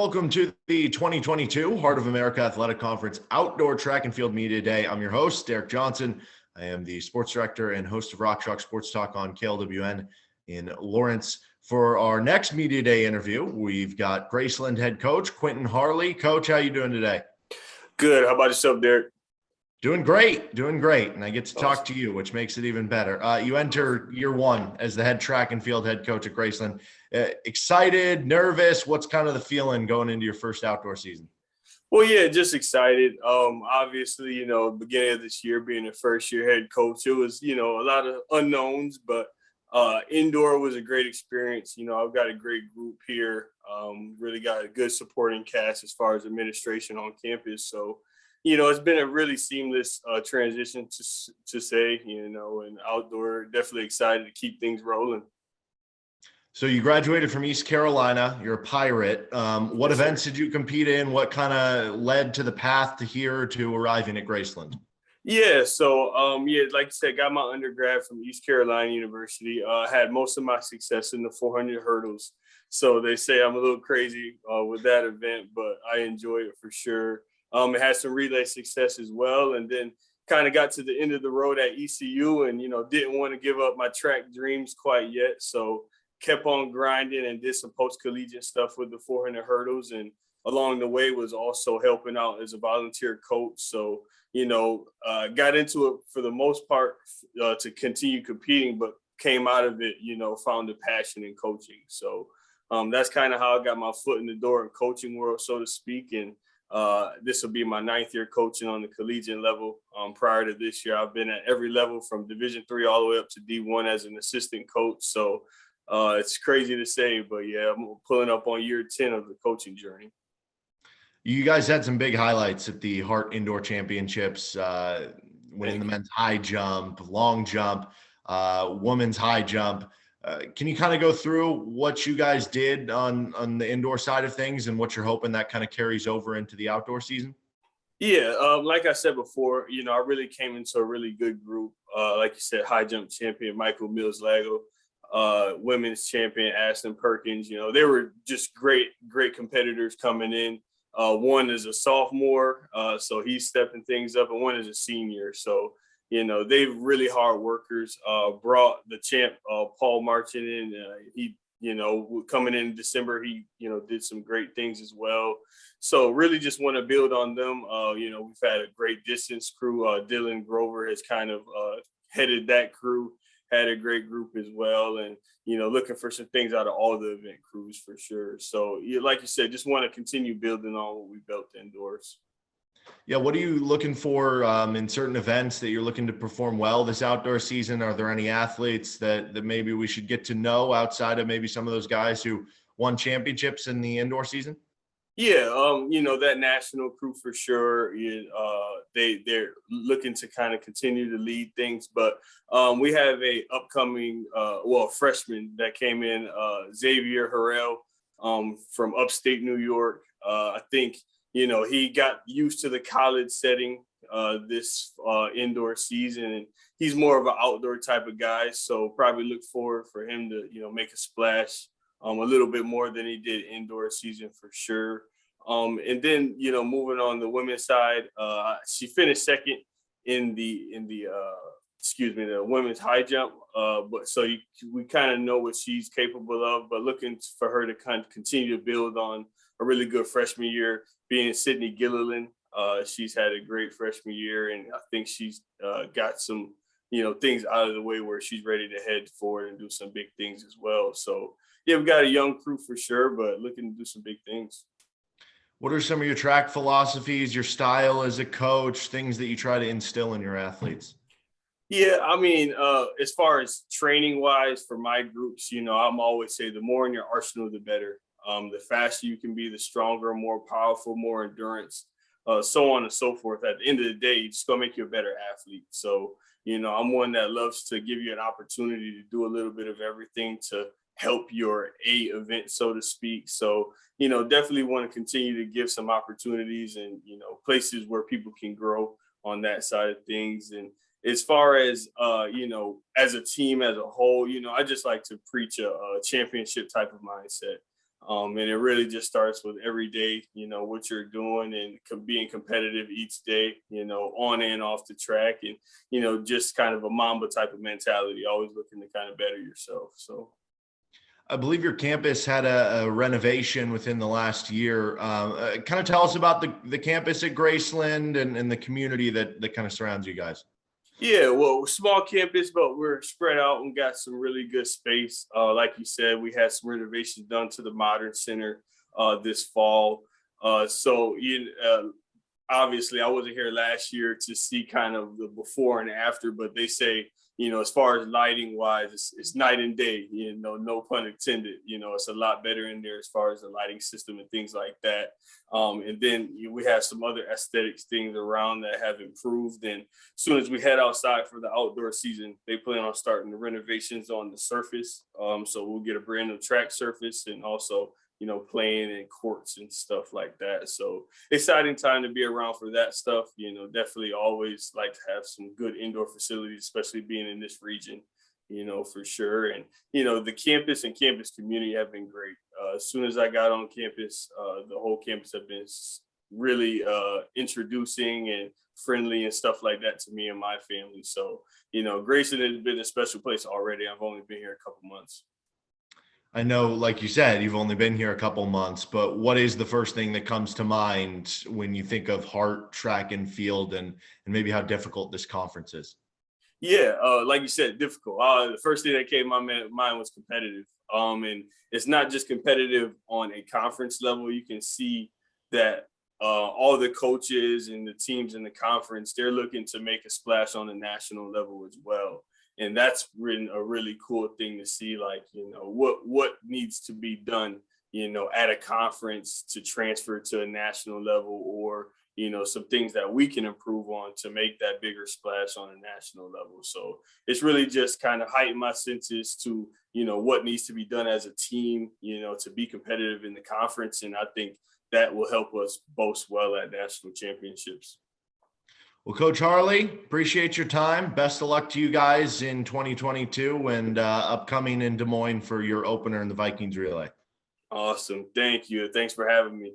Welcome to the 2022 Heart of America Athletic Conference Outdoor Track and Field Media Day. I'm your host, Derek Johnson. I am the sports director and host of Rock Chalk Sports Talk on KLWN in Lawrence. For our next Media Day interview, we've got Graceland head coach Quinton Harley. Coach, how you doing today? Good. How about yourself, Derek? Doing great. And I get to talk to you, which makes it even better. You enter year one as the head track and field head coach at Graceland. Excited, nervous? What's kind of the feeling going into your first outdoor season? Well, yeah, just excited. Obviously, beginning of this year, being a first year head coach, it was, a lot of unknowns, but indoor was a great experience. I've got a great group here. Really got a good supporting cast as far as administration on campus. So, it's been a really seamless transition to say, and outdoor, definitely excited to keep things rolling. So you graduated from East Carolina. You're a Pirate. What events did you compete in? What kind of led to the path to here to arriving at Graceland? Yeah, so like I said, got my undergrad from East Carolina University. Had most of my success in the 400 hurdles. So they say I'm a little crazy with that event, but I enjoy it for sure. It had some relay success as well, and then kind of got to the end of the road at ECU, and didn't want to give up my track dreams quite yet. So kept on grinding and did some post-collegiate stuff with the 400 hurdles, and along the way was also helping out as a volunteer coach. So got into it for the most part to continue competing, but came out of it, found a passion in coaching. So that's kind of how I got my foot in the door in coaching world, so to speak. And this will be my 9th year coaching on the collegiate level. Prior to this year, I've been at every level from Division III all the way up to D1 as an assistant coach. So it's crazy to say, but yeah, I'm pulling up on year 10 of the coaching journey. You guys had some big highlights at the Hart Indoor Championships, winning the men's high jump, long jump, women's high jump. Can you kind of go through what you guys did on the indoor side of things and what you're hoping that kind of carries over into the outdoor season? Yeah, like I said before, I really came into a really good group. Like you said, high jump champion Michael Mills-Lago, women's champion Ashton Perkins. They were just great competitors coming in. One is a sophomore, so he's stepping things up, and one is a senior. So, they're really hard workers. Brought the champ, Paul Marchand in. He, coming in December, he, did some great things as well. So really just want to build on them. We've had a great distance crew. Dylan Grover has kind of headed that crew, had a great group as well. And, looking for some things out of all the event crews for sure. So, like you said, just want to continue building on what we built indoors. Yeah, what are you looking for in certain events that you're looking to perform well this outdoor season? Are there any athletes that maybe we should get to know outside of maybe some of those guys who won championships in the indoor season? Yeah, that national crew for sure. They're looking to kind of continue to lead things, but we have a upcoming freshman that came in, Xavier Harrell, from upstate New York. I think he got used to the college setting this indoor season, and he's more of an outdoor type of guy. So probably look forward for him to make a splash a little bit more than he did indoor season for sure. And then, moving on the women's side, she finished second in the women's high jump. But so we kind of know what she's capable of, but looking for her to kind of continue to build on a really good freshman year, being Sydney Gilliland. She's had a great freshman year, and I think she's got some, things out of the way where she's ready to head forward and do some big things as well. So yeah, we've got a young crew for sure, but looking to do some big things. What are some of your track philosophies, your style as a coach, things that you try to instill in your athletes? Yeah, I mean, as far as training wise for my groups, I'm always say the more in your arsenal, the better. The faster you can be, the stronger, more powerful, more endurance, so on and so forth. At the end of the day, it's going to make you a better athlete. So, I'm one that loves to give you an opportunity to do a little bit of everything to help your event, so to speak. So, definitely want to continue to give some opportunities and, places where people can grow on that side of things. And as far as, as a team as a whole, I just like to preach a championship type of mindset. And it really just starts with every day, what you're doing and being competitive each day, on and off the track, and, just kind of a Mamba type of mentality, always looking to kind of better yourself. So I believe your campus had a renovation within the last year. Kind of tell us about the campus at Graceland and the community that kind of surrounds you guys. Yeah, well, small campus, but we're spread out and got some really good space. Like you said, we had some renovations done to the Modern Center this fall. Obviously, I wasn't here last year to see kind of the before and after, but they say, as far as lighting wise, it's night and day, no pun intended. It's a lot better in there as far as the lighting system and things like that. And then we have some other aesthetics things around that have improved. And as soon as we head outside for the outdoor season, they plan on starting the renovations on the surface. So we'll get a brand new track surface and also playing in courts and stuff like that. So exciting time to be around for that stuff. Definitely always like to have some good indoor facilities, especially being in this region, for sure. And, the campus and campus community have been great. As soon as I got on campus, the whole campus have been really introducing and friendly and stuff like that to me and my family. So, Graceland has been a special place already. I've only been here a couple months. I know, like you said, you've only been here a couple months, but what is the first thing that comes to mind when you think of Hart, track and field, and maybe how difficult this conference is? Yeah, like you said, difficult. The first thing that came to my mind was competitive. And it's not just competitive on a conference level. You can see that all the coaches and the teams in the conference, they're looking to make a splash on the national level as well. And that's been a really cool thing to see, like, what needs to be done, at a conference to transfer to a national level, or, some things that we can improve on to make that bigger splash on a national level. So it's really just kind of heighten my senses to, what needs to be done as a team, to be competitive in the conference. And I think that will help us boast well at national championships. Well, Coach Harley, appreciate your time. Best of luck to you guys in 2022 and upcoming in Des Moines for your opener in the Vikings relay. Awesome. Thank you. Thanks for having me.